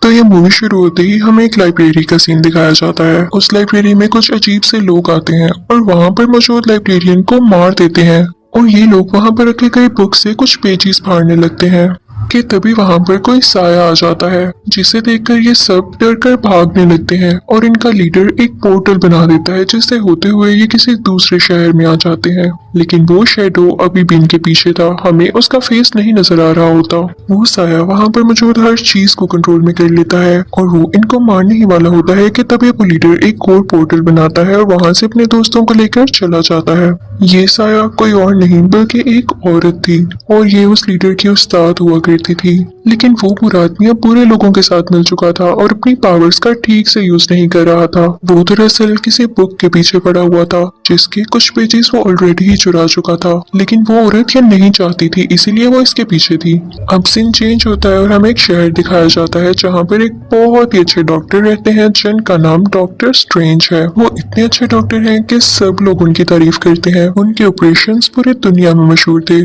तो ये मूवी शुरू होते ही हमें एक लाइब्रेरी का सीन दिखाया जाता है। उस लाइब्रेरी में कुछ अजीब से लोग आते हैं और वहाँ पर मौजूद लाइब्रेरियन को मार देते हैं और ये लोग वहाँ पर रखे गए बुक से कुछ पेजेस फाड़ने लगते हैं कि तभी वहाँ पर कोई साया आ जाता है, जिसे देखकर ये सब डर कर भागने लगते हैं और इनका लीडर एक पोर्टल बना देता है, जिससे होते हुए ये किसी दूसरे शहर में आ जाते हैं। लेकिन वो शैडो अभी भी इनके पीछे था, हमें उसका फेस नहीं नजर आ रहा होता। वो साया वहाँ पर मौजूद हर चीज को कंट्रोल में कर लेता है और वो इनको मारने ही वाला होता है कि तभी वो लीडर एक और पोर्टल बनाता है और वहाँ से अपने दोस्तों को लेकर चला जाता है। ये साया कोई और नहीं बल्कि एक औरत थी और ये उस लीडर की उस्ताद हुआ करती थी। लेकिन वो बुरा आदमी अब बुरे लोगों के साथ मिल चुका था और अपनी पावर्स का ठीक से यूज नहीं कर रहा था। वो दरअसल किसी बुक के पीछे पड़ा हुआ था जिसके कुछ पेजेस वो ऑलरेडी ही चुरा चुका था, लेकिन वो औरत ये नहीं चाहती थी, इसीलिए वो इसके पीछे थी। अब सीन चेंज होता है और हमें एक शहर दिखाया जाता है जहाँ पर एक बहुत ही अच्छे डॉक्टर रहते हैं जिनका नाम डॉक्टर स्ट्रेंज है। वो इतने अच्छे डॉक्टर हैं कि सब लोग उनकी तारीफ करते हैं। उनके ऑपरेशंस पूरी दुनिया में मशहूर थे,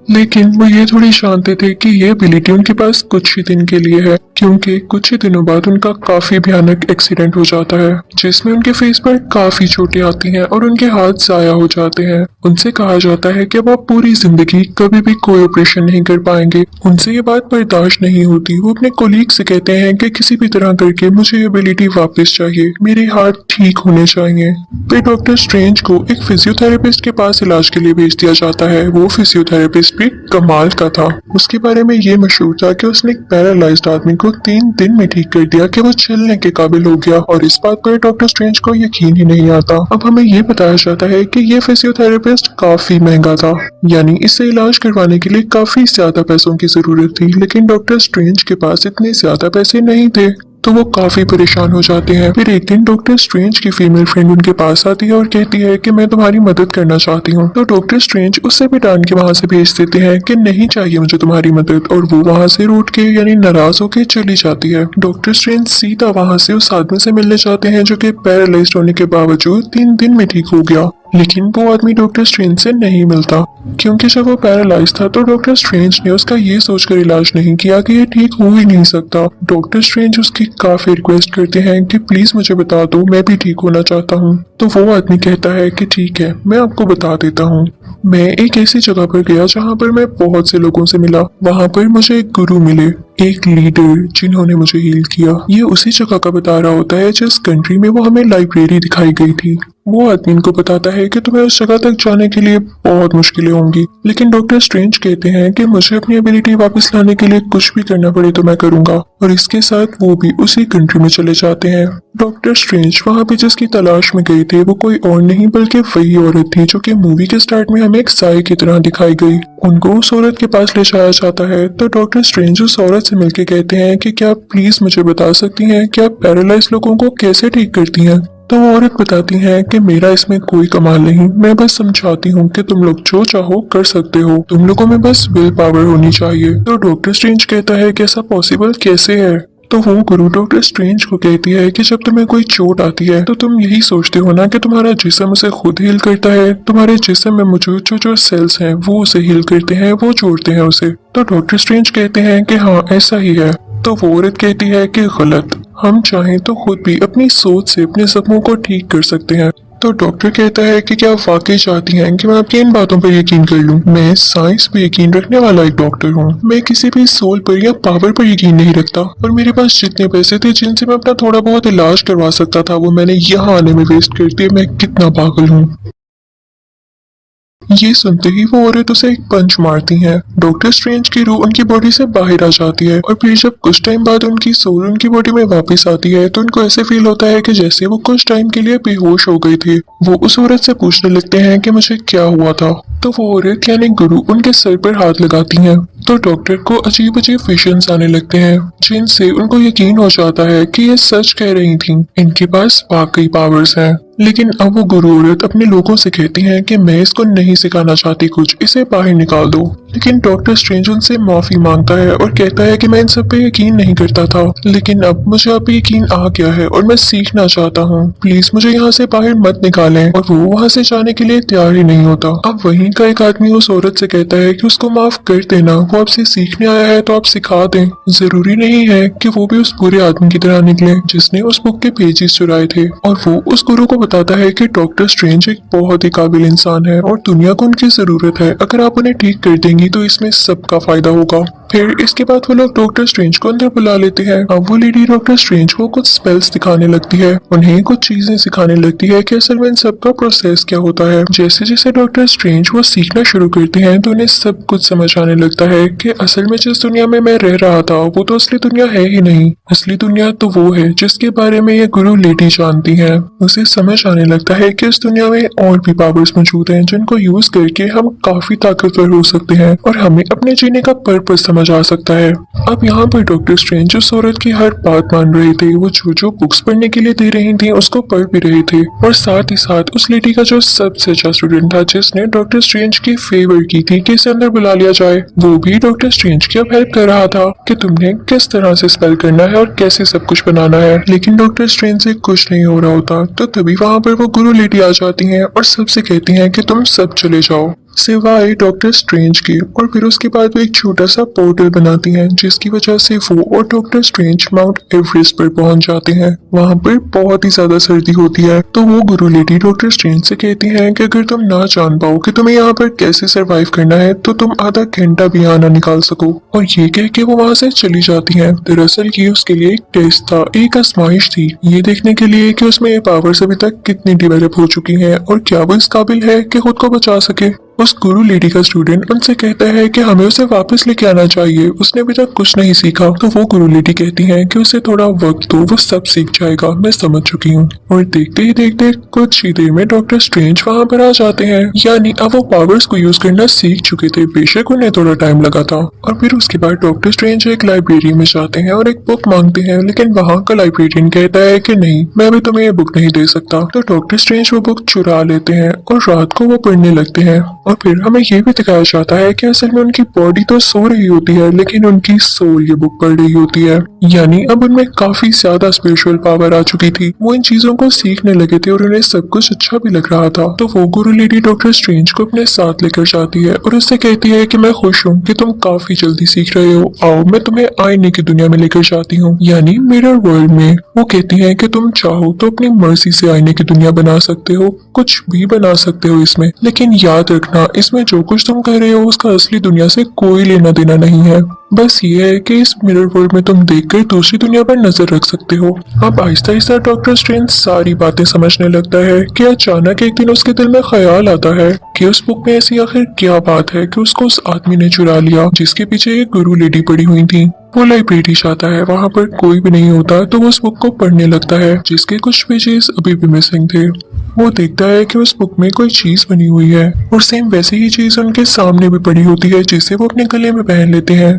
लेकिन वो ये थोड़ी जानते थे कि ये एबिलिटी उनके पास कुछ ही दिन के लिए है, क्योंकि कुछ ही दिनों बाद उनका काफी भयानक एक्सीडेंट हो जाता है जिसमें उनके फेस पर काफी चोटें आती हैं और उनके हाथ जाया हो जाते हैं। उनसे कहा जाता है कि अब आप पूरी जिंदगी कभी भी कोई ऑपरेशन नहीं कर पाएंगे। उनसे ये बात बर्दाश्त नहीं होती। वो अपने कोलीग से कहते हैं कि किसी भी तरह करके मुझे एबिलिटी वापस चाहिए, मेरे हाथ ठीक होने चाहिए। फिर डॉक्टर स्ट्रेंज को एक फिजियोथेरेपिस्ट के पास इलाज के लिए भेज दिया जाता है। वो फिजियोथेरेपिस्ट भी कमाल का था। उसके बारे में ये मशहूर था कि उसने एक पैरालाइज्ड आदमी को 3 दिन में ठीक कर दिया कि वो चलने के काबिल हो गया और इस बात पर डॉक्टर स्ट्रेंज को यकीन ही नहीं आता। अब हमें ये बताया जाता है कि ये फिजियोथेरेपिस्ट काफी महंगा था, यानी इससे इलाज करवाने के लिए काफी ज्यादा पैसों की जरूरत थी, लेकिन डॉक्टर स्ट्रेंज के पास इतने ज्यादा पैसे नहीं थे, तो वो काफी परेशान हो जाते हैं। फिर एक दिन डॉक्टर स्ट्रेंज की फीमेल फ्रेंड उनके पास आती है और कहती है कि मैं तुम्हारी मदद करना चाहती हूँ। तो डॉक्टर स्ट्रेंज उससे भी डांट के वहाँ से भेज देते हैं कि नहीं चाहिए मुझे तुम्हारी मदद, और वो वहाँ से रूठ के यानी नाराज होके चली जाती है। डॉक्टर स्ट्रेंज सीधा वहाँ से उस आदमी से मिलने जाते हैं जो कि पैरालाइज्ड होने के बावजूद 3 दिन में ठीक हो गया, लेकिन वो आदमी डॉक्टर स्ट्रेंज से नहीं मिलता, क्योंकि जब वो पैरालाइज था तो डॉक्टर स्ट्रेंज ने उसका ये सोचकर इलाज नहीं किया कि ये ठीक हो ही नहीं सकता। डॉक्टर स्ट्रेंज उसकी काफी रिक्वेस्ट करते हैं कि प्लीज मुझे बता दो, मैं भी ठीक होना चाहता हूँ। तो वो आदमी कहता है कि ठीक है, मैं आपको बता देता हूँ। मैं एक ऐसी जगह पर गया जहाँ पर मैं बहुत से लोगों से मिला। वहाँ पर मुझे एक गुरु मिले, एक लीडर जिन्होंने मुझे हील किया। ये उसी जगह का बता रहा होता है जिस कंट्री में वो हमें लाइब्रेरी दिखाई गई थी। वो आदमी इनको बताता है कि तुम्हें उस जगह तक जाने के लिए बहुत मुश्किलें होंगी, लेकिन डॉक्टर स्ट्रेंज कहते हैं कि मुझे अपनी एबिलिटी वापस लाने के लिए कुछ भी करना पड़े तो मैं करूंगा, और इसके साथ वो भी उसी कंट्री में चले जाते हैं। डॉक्टर स्ट्रेंज वहाँ पे जिसकी तलाश में गए थे वो कोई और नहीं बल्कि वही औरत थी जो कि मूवी के स्टार्ट में हमें एक साई की तरह दिखाई गई। उनको उस औरत के पास ले जाया जाता है तो डॉक्टर स्ट्रेंज उस औरत से मिलकर कहते हैं कि क्या आप प्लीज मुझे बता सकती हैं कि आप पैरालाइज लोगों को कैसे ठीक करती हैं। तो वो औरत बताती है कि मेरा इसमें कोई कमाल नहीं, मैं बस समझाती हूँ कि तुम लोग जो चाहो कर सकते हो, तुम लोगों में बस विल पावर होनी चाहिए। तो डॉक्टर स्ट्रेंज कहता है कि ऐसा पॉसिबल कैसे है। तो वो गुरु डॉक्टर स्ट्रेंज को कहती है कि जब तुम्हें कोई चोट आती है तो तुम यही सोचते हो ना कि तुम्हारा जिस्म उसे खुद हील करता है, तुम्हारे जिस्म में मौजूद जो सेल्स हैं वो उसे हील करते हैं, वो जोड़ते हैं उसे। तो डॉक्टर स्ट्रेंज कहते हैं कि हाँ ऐसा ही है। तो वो औरत कहती है कि गलत, हम चाहें तो खुद भी अपनी सोच से अपने सपनों को ठीक कर सकते हैं। तो डॉक्टर कहता है कि क्या आप वाकई चाहती हैं कि मैं आपकी इन बातों पर यकीन कर लूं? मैं साइंस पे यकीन रखने वाला एक डॉक्टर हूं। मैं किसी भी सोल पर या पावर पर यकीन नहीं रखता, और मेरे पास जितने पैसे थे जिनसे मैं अपना थोड़ा बहुत इलाज करवा सकता था वो मैंने यहाँ आने में वेस्ट कर दिए। मैं कितना पागल हूँ। ये सुनते ही वो औरत उसे एक पंच मारती है। डॉक्टर स्ट्रेंज की रूह उनकी बॉडी से बाहर आ जाती है और फिर जब कुछ टाइम बाद उनकी सोल उनकी बॉडी में वापस आती है तो उनको ऐसे फील होता है कि जैसे वो कुछ टाइम के लिए बेहोश हो गए थे। वो उस औरत से पूछने लगते हैं कि मुझे क्या हुआ था। तो वो औरत यानी गुरु उनके सर पर हाथ लगाती है। तो डॉक्टर को अजीब अजीब विजन्स आने लगते हैं जिनसे उनको यकीन हो जाता है कि ये सच कह रही थी, इनके पास वाकई पावर्स हैं। लेकिन अब वो गुरु औरत अपने लोगों से कहती हैं कि मैं इसको नहीं सिखाना चाहती कुछ, इसे बाहर निकाल दो। लेकिन डॉक्टर स्ट्रेंज उनसे माफी मांगता है और कहता है कि मैं इन सब पे यकीन नहीं करता था, लेकिन अब मुझे आप पे यकीन आ गया है और मैं सीखना चाहता हूँ। प्लीज मुझे यहाँ से बाहर मत निकालें। और वो वहाँ से जाने के लिए तैयार ही नहीं होता। अब वहीं का एक आदमी उस औरत से कहता है कि उसको माफ कर देना, वो आपसे सीखने आया है तो आप सिखा दें। जरूरी नहीं है कि वो भी उस बुरे आदमी की तरह निकले जिसने उस बुक के पेजेस चुराए थे। और वो उस गुरु को बताता है कि डॉक्टर स्ट्रेंज एक बहुत ही काबिल इंसान है और दुनिया को उनकी जरूरत है। अगर आप उन्हें ठीक कर देंगी तो इसमें सबका फायदा होगा। फिर इसके बाद वो लोग डॉक्टर स्ट्रेंज को अंदर बुला लेते हैं। अब वो लेडी डॉक्टर स्ट्रेंज को कुछ स्पेल्स दिखाने लगती है, उन्हें कुछ चीजें सिखाने लगती है कि असल में इन सब का प्रोसेस क्या होता है। जैसे जैसे डॉक्टर स्ट्रेंज वो सीखना शुरू करते हैं तो उन्हें सब कुछ समझ आने लगता है कि असल में जिस दुनिया में मैं रह रहा था वो तो असली दुनिया है ही नहीं। असली दुनिया तो वो है जिसके बारे में ये गुरु लेडी जानती है। उसे समझ आने लगता है कि इस दुनिया में और भी पावर्स मौजूद हैं जिनको यूज करके हम काफी ताकतवर हो सकते हैं और हमें अपने जीने का पर्पस समझ आ सकता है। अब यहाँ पर डॉक्टर स्ट्रेंज उस औरत की हर बात मान रहे थे। वो जो जो बुक्स पढ़ने के लिए दे रही थी उसको पढ़ भी रहे थे और साथ ही साथ उस लेडी का जो सबसे अच्छा स्टूडेंट था जिसने डॉक्टर स्ट्रेंज की फेवर की थी कि इसे अंदर बुला लिया जाए, वो भी डॉक्टर स्ट्रेंज की अब हेल्प कर रहा था कि तुमने किस तरह से स्पेल करना है और कैसे सब कुछ बनाना है। लेकिन डॉक्टर स्ट्रेंज से कुछ नहीं हो रहा होता तो तभी वहाँ पर वो गुरु लेडी आ जाती है और सबसे कहती है कि तुम सब चले जाओ सिवाय डॉक्टर स्ट्रेंज की। और फिर उसके बाद वो एक छोटा सा पोर्टल बनाती हैं जिसकी वजह से वो और डॉक्टर स्ट्रेंज माउंट एवरेस्ट पर पहुंच जाते हैं। वहां पर बहुत ही ज्यादा सर्दी होती है तो वो गुरु लेडी डॉक्टर स्ट्रेंज से कहती हैं कि अगर तुम ना जान पाओ कि तुम्हें यहाँ पर कैसे सरवाइव करना है तो तुम आधा घंटा भी यहाँ ना निकाल सको। और ये कह के वो वहाँ से चली जाती है। दरअसल ये उसके लिए एक टेस्ट था, एक आजमाइश थी, ये देखने के लिए कि उसमें ये पावर्स अभी तक कितनी डेवलप हो चुकी हैं और क्या वो इस काबिल है कि खुद को बचा सके। उस गुरु लेडी का स्टूडेंट उनसे कहता है कि हमें उसे वापस लेके आना चाहिए, उसने अभी तक कुछ नहीं सीखा। तो वो गुरु लेडी कहती है कि उसे थोड़ा वक्त दो, वो सब सीख जाएगा, मैं समझ चुकी हूँ। और देखते ही देखते कुछ ही देर में डॉक्टर स्ट्रेंज वहाँ पर आ जाते हैं, यानी अब वो पावर्स को यूज करना सीख चुके थे, बेशक उन्हें थोड़ा टाइम लगा था। और फिर उसके बाद डॉक्टर स्ट्रेंज एक लाइब्रेरी में जाते हैं और एक बुक मांगते हैं, लेकिन वहाँ का लाइब्रेरियन कहता है कि नहीं, मैं अभी तुम्हें ये बुक नहीं दे सकता। तो डॉक्टर स्ट्रेंज वो बुक चुरा लेते हैं और रात को वो पढ़ने लगते हैं। और फिर हमें ये भी दिखाया जाता है कि असल में उनकी बॉडी तो सो रही होती है लेकिन उनकी सोल ये बुक पढ़ रही होती है, यानी अब उनमें काफी ज्यादा स्पिरिचुअल पावर आ चुकी थी। वो इन चीजों को सीखने लगे थे और उन्हें सब कुछ अच्छा भी लग रहा था। तो वो गुरु लेडी डॉक्टर स्ट्रेंज को अपने साथ लेकर जाती है और उससे कहती है कि मैं खुश हूँ कि तुम काफी जल्दी सीख रहे हो, आओ मैं तुम्हें आईने की दुनिया में लेकर जाती हूँ, यानी मिरर वर्ल्ड में। वो कहती है कि तुम चाहो तो अपनी मर्जी से आईने की दुनिया बना सकते हो, कुछ भी बना सकते हो इसमें, लेकिन याद रखना इसमें जो कुछ तुम कर रहे हो उसका असली दुनिया से कोई लेना देना नहीं है। बस ये है कि इस मिरर वर्ल्ड में तुम देखकर दूसरी दुनिया पर नजर रख सकते हो। अब आहिस्ता आहिस्ता डॉक्टर स्ट्रेंज सारी बातें समझने लगता है कि अचानक एक दिन उसके दिल में ख्याल आता है कि उस बुक में ऐसी आखिर क्या बात है कि उसको उस आदमी ने चुरा लिया जिसके पीछे एक गुरु लेडी पड़ी हुई थी। वो लाइब्रेरी जाता है, वहाँ पर कोई भी नहीं होता तो वो उस बुक को पढ़ने लगता है जिसके कुछ पेजेस अभी भी मिसिंग थे। वो देखता है कि उस बुक में कोई चीज बनी हुई है और सेम वैसी ही चीज उनके सामने भी पड़ी होती है जिसे वो अपने गले में पहन लेते हैं।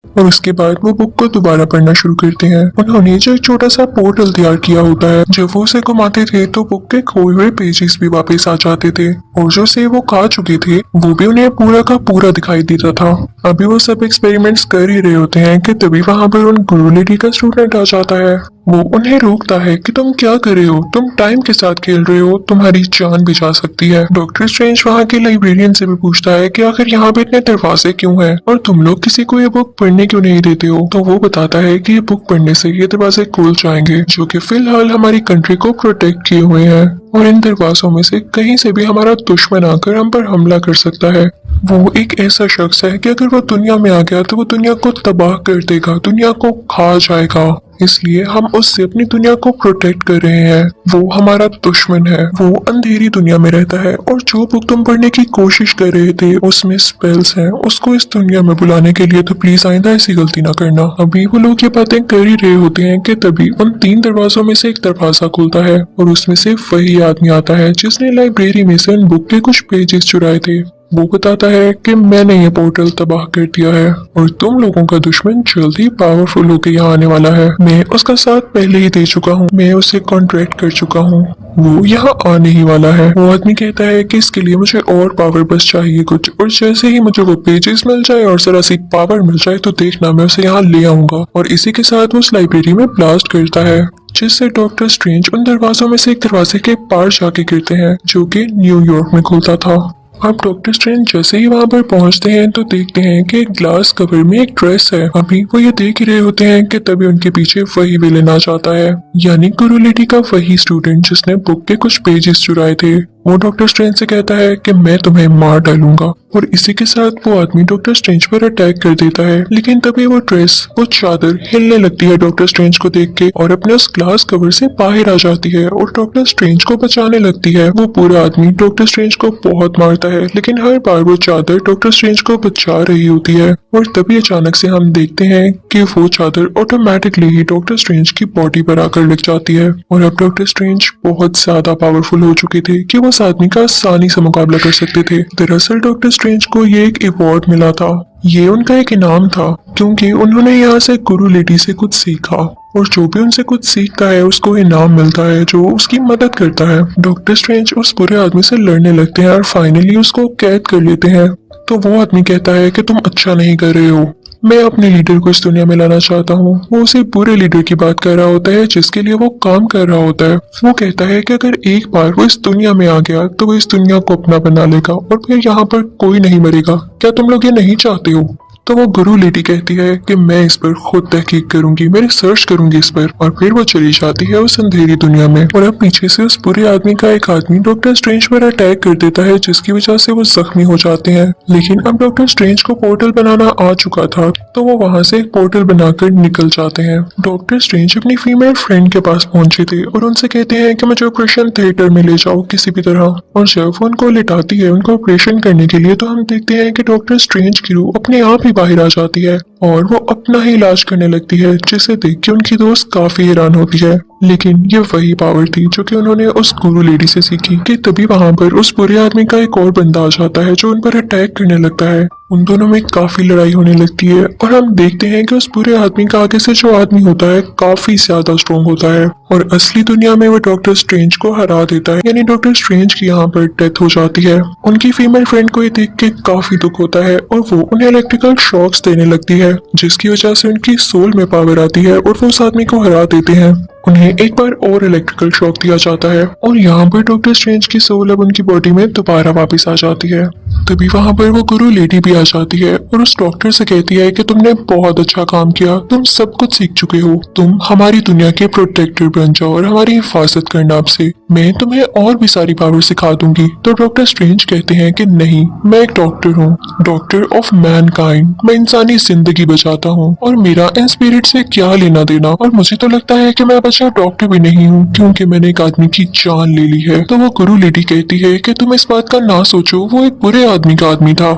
और उसके बाद वो बुक को दोबारा पढ़ना शुरू करते हैं। उन्होंने जो एक छोटा सा पोर्टल तैयार किया होता है, जब वो उसे घुमाते थे तो बुक के खोए हुए पेजेस भी वापस आ जाते थे और जो से वो खा चुके थे वो भी उन्हें पूरा का पूरा दिखाई देता था। अभी वो सब एक्सपेरिमेंट्स कर ही रहे होते हैं कि तभी वहाँ पर उन गुरु लेडी का स्टूडेंट आ जाता है। वो उन्हें रोकता है कि तुम क्या कर रहे हो, तुम टाइम के साथ खेल रहे हो, तुम्हारी जान भी जा सकती है। डॉक्टर स्ट्रेंज वहाँ के लाइब्रेरियन से भी पूछता है कि आखिर यहाँ पे इतने दरवाजे क्यों हैं और तुम लोग किसी को ये बुक पढ़ने क्यों नहीं देते हो। तो वो बताता है कि ये बुक पढ़ने से ये दरवाजे खुल जाएंगे जो कि फिलहाल हमारी कंट्री को प्रोटेक्ट किए हुए हैं और इन दरवाजों में से कहीं से भी हमारा दुश्मन आकर हम पर हमला कर सकता है। वो एक ऐसा शख्स है कि अगर वो दुनिया में आ गया तो वो दुनिया को तबाह कर देगा, दुनिया को खा जाएगा, इसलिए हम उससे अपनी दुनिया को प्रोटेक्ट कर रहे हैं। वो हमारा दुश्मन है, वो अंधेरी दुनिया में रहता है और जो बुक तुम पढ़ने की कोशिश कर रहे थे उसमें स्पेल्स हैं, उसको इस दुनिया में बुलाने के लिए, तो प्लीज आइंदा ऐसी गलती ना करना। अभी वो लोग ये बातें कर ही रहे होते हैं कि तभी उन 3 दरवाजों में से एक दरवाजा खुलता है और उसमें से वही आदमी आता है जिसने लाइब्रेरी में से उन बुक के कुछ पेजेस चुराए थे। वो बताता है कि मैंने ये पोर्टल तबाह कर दिया है और तुम लोगों का दुश्मन जल्द ही पावरफुल होकर यहाँ आने वाला है। मैं उसका साथ पहले ही दे चुका हूँ, मैं उसे कॉन्ट्रैक्ट कर चुका हूँ, वो यहाँ आने ही वाला है। वो आदमी कहता है कि इसके लिए मुझे और पावर बस चाहिए कुछ, और जैसे ही मुझे वो पेजेस मिल जाए और जरा सी पावर मिल जाए तो देखना मैं उसे यहाँ ले आऊंगा। और इसी के साथ वो उस लाइब्रेरी में ब्लास्ट करता है, जिससे डॉक्टर स्ट्रेंज उन दरवाजों में से एक दरवाजे के पार जाके गिरते हैं जो कि न्यूयॉर्क में खुलता था। अब डॉक्टर स्ट्रेंज जैसे ही वहां पर पहुंचते हैं तो देखते हैं कि एक ग्लास कवर में एक ड्रेस है। अभी वो ये देख ही रहे होते हैं कि तभी उनके पीछे वही विलेन आ जाता है, यानी गुरु लेडी का वही स्टूडेंट जिसने बुक के कुछ पेजेस चुराए थे। वो डॉक्टर स्ट्रेंज से कहता है कि मैं तुम्हें मार डालूंगा, और इसी के साथ वो आदमी डॉक्टर स्ट्रेंज पर अटैक कर देता है। लेकिन तभी वो ड्रेस, वो चादर हिलने लगती है डॉक्टर स्ट्रेंज को देख के और अपने उस ग्लास कवर से बाहर आ जाती है और डॉक्टर स्ट्रेंज को बचाने लगती है। वो पूरा आदमी डॉक्टर स्ट्रेंज को बहुत मारता है, लेकिन हर बार वो चादर डॉक्टर स्ट्रेंज को बचा रही होती है। और तभी अचानक से हम देखते हैं कि वो चादर ऑटोमेटिकली ही डॉक्टर स्ट्रेंज की बॉडी पर आकर लग जाती है। और अब डॉक्टर स्ट्रेंज बहुत ज्यादा पावरफुल हो चुके थे कि वो उस आदमी का आसानी से मुकाबला कर सकते थे। दरअसल डॉक्टर स्ट्रेंज को ये एक अवार्ड मिला था, ये उनका एक इनाम था, क्योंकि उन्होंने यहाँ से गुरु लेडी से कुछ सीखा, और जो भी उनसे कुछ सीखता है उसको इनाम मिलता है जो उसकी मदद करता है। डॉक्टर स्ट्रेंज उस बुरे आदमी से लड़ने लगते हैं और फाइनली उसको कैद कर लेते हैं। तो वो आदमी कहता है कि तुम अच्छा नहीं कर रहे हो, मैं अपने लीडर को इस दुनिया में लाना चाहता हूँ। वो उसी बुरे लीडर की बात कर रहा होता है जिसके लिए वो काम कर रहा होता है। वो कहता है कि अगर एक बार वो इस दुनिया में आ गया तो वो इस दुनिया को अपना बना लेगा और फिर यहाँ पर कोई नहीं मरेगा। क्या तुम लोग ये नहीं चाहते हो? तो वो गुरु लेडी कहती है कि मैं इस पर खुद तहकीक करूंगी, मैं रिसर्च करूंगी इस पर। और फिर वो चली जाती है उस अंधेरी दुनिया में, और अब पीछे से उस बुरे आदमी का एक आदमी डॉक्टर स्ट्रेंज पर अटैक कर देता है, जिसकी वजह से वो जख्मी हो जाते हैं। लेकिन अब डॉक्टर स्ट्रेंज को पोर्टल बनाना आ चुका था, तो वो वहां से एक पोर्टल बनाकर निकल जाते हैं। डॉक्टर स्ट्रेंज अपनी फीमेल फ्रेंड के पास पहुंचे थे और उनसे कहते हैं कि मुझे ऑपरेशन थिएटर में ले जाओ किसी भी तरह। और जब वो उनको लिटाती है उनको ऑपरेशन करने के लिए, तो हम देखते हैं कि डॉक्टर स्ट्रेंज की रूह अपने आप ही बाहर आ जाती है और वो अपना ही इलाज करने लगती है, जिसे देख के उनकी दोस्त काफी हैरान होती है। लेकिन ये वही पावर थी जो कि उन्होंने उस गुरु लेडी से सीखी। कि तभी वहां पर उस बुरे आदमी का एक और बंदा आ जाता है जो उन पर अटैक करने लगता है। उन दोनों में काफी लड़ाई होने लगती है और हम देखते हैं कि उस बुरे आदमी का आगे से जो आदमी होता है काफी ज्यादा स्ट्रॉन्ग होता है और असली दुनिया में वो डॉक्टर स्ट्रेंज को हरा देता है, यानी डॉक्टर स्ट्रेंज की यहाँ पर डेथ हो जाती है। उनकी फीमेल फ्रेंड को ये देख के काफी दुख होता है और वो उन्हें इलेक्ट्रिकल शॉक्स देने लगती है, जिसकी वजह से उनकी सोल में पावर आती है और वो उस आदमी को हरा देते हैं। उन्हें एक बार और इलेक्ट्रिकल शॉक दिया जाता है और यहाँ पर डॉक्टर स्ट्रेंज की सोल अब उनकी बॉडी में दोबारा वापस आ जाती है। तभी वहां पर वो गुरु लेडी भी आ जाती है और उस डॉक्टर से कहती है कि तुमने बहुत अच्छा काम किया, तुम सब कुछ सीख चुके हो, तुम हमारी दुनिया के प्रोटेक्टर बन जाओ और हमारी हिफाजत करना। आपसे मैं तुम्हें और भी सारी पावर सिखा दूंगी। तो डॉक्टर स्ट्रेंज कहते हैं कि नहीं, मैं एक डॉक्टर हूँ, डॉक्टर ऑफ मैनकाइंड, मैं इंसानी जिंदगी बचाता हूँ और मेरा इन स्पिरिट से क्या लेना देना। और मुझे तो लगता है कि मैं अच्छा डॉक्टर भी नहीं हूँ क्योंकि मैंने एक आदमी की जान ले ली है। तो वो गुरु लेडी कहती है कि तुम इस बात का ना सोचो, वो एक बुरे आदमी का आदमी था।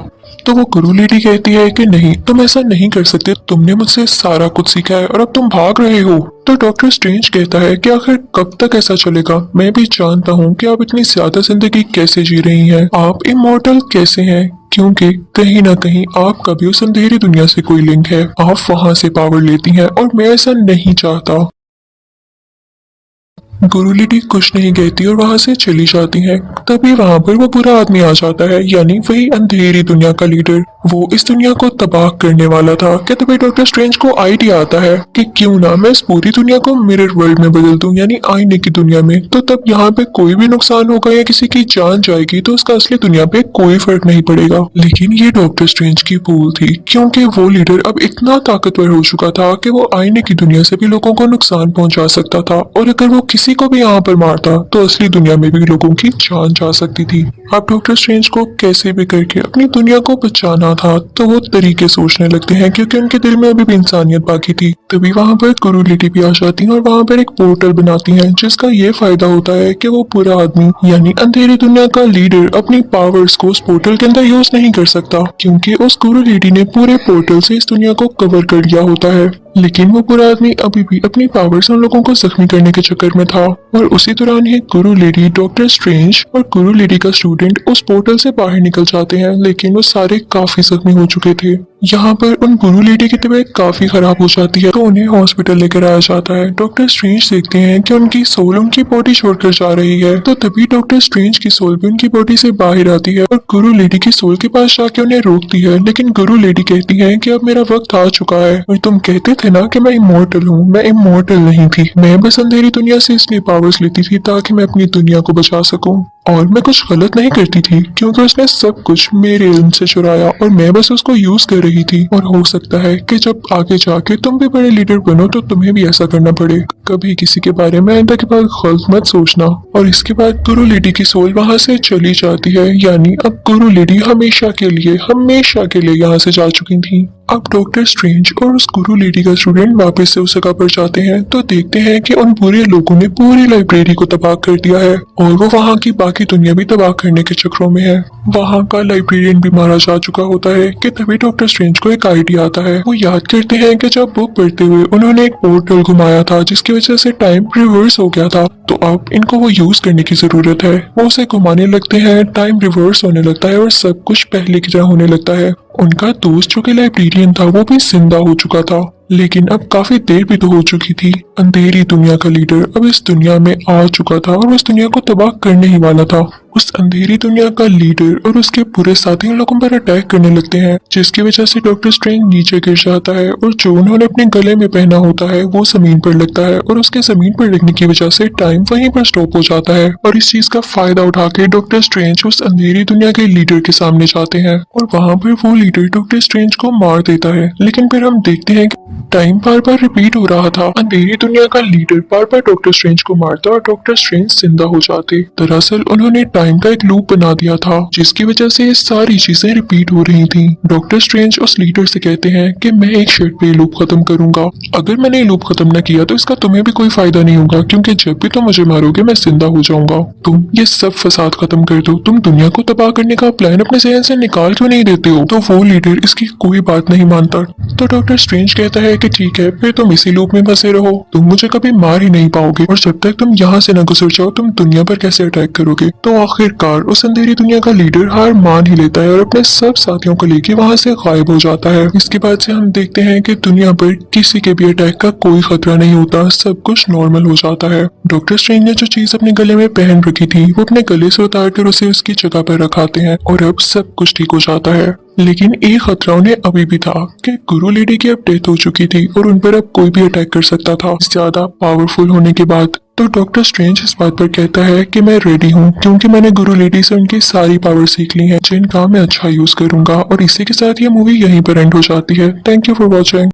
तो वो गुरु लेडी कहती है कि नहीं, तुम ऐसा नहीं कर सकते, तुमने मुझसे सारा कुछ सीखा है और अब तुम भाग रहे हो। तो डॉक्टर स्ट्रेंज कहता है कि आखिर कब तक ऐसा चलेगा? मैं भी जानता हूँ कि आप इतनी ज्यादा जिंदगी कैसे जी रही हैं, आप इमॉर्टल कैसे हैं, क्योंकि कहीं ना कहीं आपका भी उस अंधेरी दुनिया से कोई लिंक है, आप वहां से पावर लेती हैं और मैं ऐसा नहीं चाहता। गुरु लेडी कुछ नहीं कहती और वहां से चली जाती है। तभी वहां पर वो बुरा आदमी आ जाता है, यानी वही अंधेरी दुनिया का लीडर, वो इस दुनिया को तबाह करने वाला था। कि तभी डॉक्टर स्ट्रेंज को आइडिया आता है कि क्यों ना मैं इस पूरी दुनिया को मिरर वर्ल्ड में बदल दूं, यानी आईने की दुनिया में। तो तब यहाँ पे कोई भी नुकसान होगा या किसी की जान जाएगी तो उसका असली दुनिया पे कोई फर्क नहीं पड़ेगा। लेकिन ये डॉक्टर स्ट्रेंज की भूल थी, क्योंकि वो लीडर अब इतना ताकतवर हो चुका था कि वो आईने की दुनिया से भी लोगों को नुकसान पहुंचा सकता था, और अगर वो किसी को भी यहाँ पर मारता तो असली दुनिया में भी लोगों की जान जा सकती थी। अब डॉक्टर स्ट्रेंज को कैसे भी करके अपनी दुनिया को बचाना था, तो वो तरीके सोचने लगते हैं क्योंकि उनके दिल में अभी भी इंसानियत बाकी थी। तभी वहां पर गुरु लेडी भी आ जाती है और वहां पर एक पोर्टल बनाती हैं, जिसका ये फायदा होता है कि वो पूरा आदमी यानी अंधेरी दुनिया का लीडर अपनी पावर्स को उस पोर्टल के अंदर यूज नहीं कर सकता, क्योंकि उस गुरु लेडी ने पूरे पोर्टल से इस दुनिया को कवर कर लिया होता है। लेकिन वो बुरा आदमी अभी भी अपनी पावर से उन लोगों को जख्मी करने के चक्कर में था। और उसी दौरान ही गुरु लेडी, डॉक्टर स्ट्रेंज और गुरु लेडी का स्टूडेंट उस पोर्टल से बाहर निकल जाते हैं, लेकिन वो सारे काफी जख्मी हो चुके थे। यहाँ पर उन गुरु लेडी की तबीयत काफी खराब हो जाती है, तो उन्हें हॉस्पिटल लेकर आया जाता है। डॉक्टर स्ट्रेंज देखते हैं कि उनकी सोल उनकी बॉडी छोड़कर जा रही है, तो तभी डॉक्टर स्ट्रेंज की सोल भी उनकी बॉडी से बाहर आती है और गुरु लेडी की सोल के पास जाके उन्हें रोकती है। लेकिन गुरु लेडी कहती है कि अब मेरा वक्त आ चुका है, और तुम कहते थे ना कि मैं इमोर्टल हूँ। मैं इमोर्टल नहीं थी, मैं बस अंधेरी दुनिया से इसलिए पावर्स लेती थी ताकि मैं अपनी दुनिया को बचा सकूं। और मैं कुछ गलत नहीं करती थी, क्योंकि उसने सब कुछ मेरे इल्म से चुराया और मैं बस उसको यूज कर रही थी। और हो सकता है कि जब आगे जाके तुम भी बड़े लीडर बनो तो तुम्हें भी ऐसा करना पड़े। कभी किसी के बारे में आइंदा के बाद गलत मत सोचना। और इसके बाद गुरु लेडी की सोल वहां से चली जाती है, यानी अब गुरु लेडी हमेशा के लिए यहाँ से जा चुकी थी। अब डॉक्टर स्ट्रेंज और उस गुरु लेडी का स्टूडेंट वापस से उस जगह पर जाते हैं, तो देखते हैं कि उन बुरे लोगों ने पूरी लाइब्रेरी को तबाह कर दिया है और वो वहाँ की बाकी दुनिया भी तबाह करने के चक्करों में है। वहाँ का लाइब्रेरियन भी मारा जा चुका होता है कि तभी डॉक्टर स्ट्रेंज को एक आइडिया आता है। वो याद करते हैं कि जब बुक पढ़ते हुए उन्होंने एक पोर्टल घुमाया था जिसकी वजह से टाइम रिवर्स हो गया था, तो अब इनको वो यूज करने की जरूरत है। वो उसे घुमाने लगते हैं, टाइम रिवर्स होने लगता है और सब कुछ पहले की तरह होने लगता है। उनका दोस्त जो कि लाइब्रेरियन था वो भी जिंदा हो चुका था, लेकिन अब काफी देर भी तो हो चुकी थी। अंधेरी दुनिया का लीडर अब इस दुनिया में आ चुका था और उस दुनिया को तबाह करने ही वाला था। उस अंधेरी दुनिया का लीडर और उसके पूरे साथी उन लोगों पर अटैक करने लगते हैं, जिसकी वजह से डॉक्टर स्ट्रेंज नीचे गिर जाता है और जो उन्होंने अपने गले में पहना होता है वो जमीन पर लगता है और उसके जमीन पर लगने की वजह से टाइम वहीं पर स्टॉप हो जाता है। और इस चीज का फायदा उठा के डॉक्टर स्ट्रेंज उस अंधेरी दुनिया के लीडर के सामने जाते हैं और वहां पर वो लीडर डॉक्टर स्ट्रेंज को मार देता है। लेकिन फिर हम देखते हैं कि टाइम बार बार रिपीट हो रहा था। अंधेरी दुनिया का लीडर बार बार डॉक्टर स्ट्रेंज को मारता और डॉक्टर स्ट्रेंज जिंदा हो जाते। दरअसल उन्होंने टाइम का एक लूप बना दिया था, जिसकी वजह से ये सारी चीजें रिपीट हो रही थी। डॉक्टर स्ट्रेंज उस लीडर से कहते हैं कि मैं एक शर्त पे लूप खत्म करूंगा, अगर मैंने ये लूप खत्म न किया तो इसका तुम्हें भी कोई फायदा नहीं होगा, क्योंकि जब भी तुम मुझे मारोगे मैं जिंदा हो जाऊंगा। तुम ये सब फसाद खत्म कर दो, तुम दुनिया को तबाह करने का प्लान अपने जहन से निकाल क्यों नहीं देते हो। तो वो लीडर इसकी कोई बात नहीं मानता। तो डॉक्टर स्ट्रेंज कहता है कि ठीक है, फिर तुम इसी लूप में फंसे रहो, तुम मुझे कभी मार ही नहीं पाओगे और जब तक तुम यहाँ से न गुजर जाओ तुम दुनिया पर कैसे अटैक करोगे। तो आखिरकार उस अंधेरी दुनिया का लीडर हार मान ही लेता है और अपने सब साथियों को लेकर वहाँ से गायब हो जाता है। इसके बाद से हम देखते हैं कि दुनिया पर किसी के भी अटैक का कोई खतरा नहीं होता, सब कुछ नॉर्मल हो जाता है। डॉक्टर स्ट्रेंज ने जो चीज अपने गले में पहन रखी थी वो अपने गले से उतार कर उसे उसकी जगह पर रखाते हैं और अब सब कुछ ठीक हो जाता है। लेकिन एक खतरा उन्हें अभी भी था कि गुरु लेडी की अब डेथ हो चुकी थी और उन पर अब कोई भी अटैक कर सकता था ज्यादा पावरफुल होने के बाद। तो डॉक्टर स्ट्रेंज इस बात पर कहता है कि मैं रेडी हूँ, क्योंकि मैंने गुरु लेडी से उनकी सारी पावर सीख ली हैं, जिनका मैं अच्छा यूज करूंगा। और इसी के साथ ये मूवी यहीं पर एंड हो जाती है। Thank you for watching.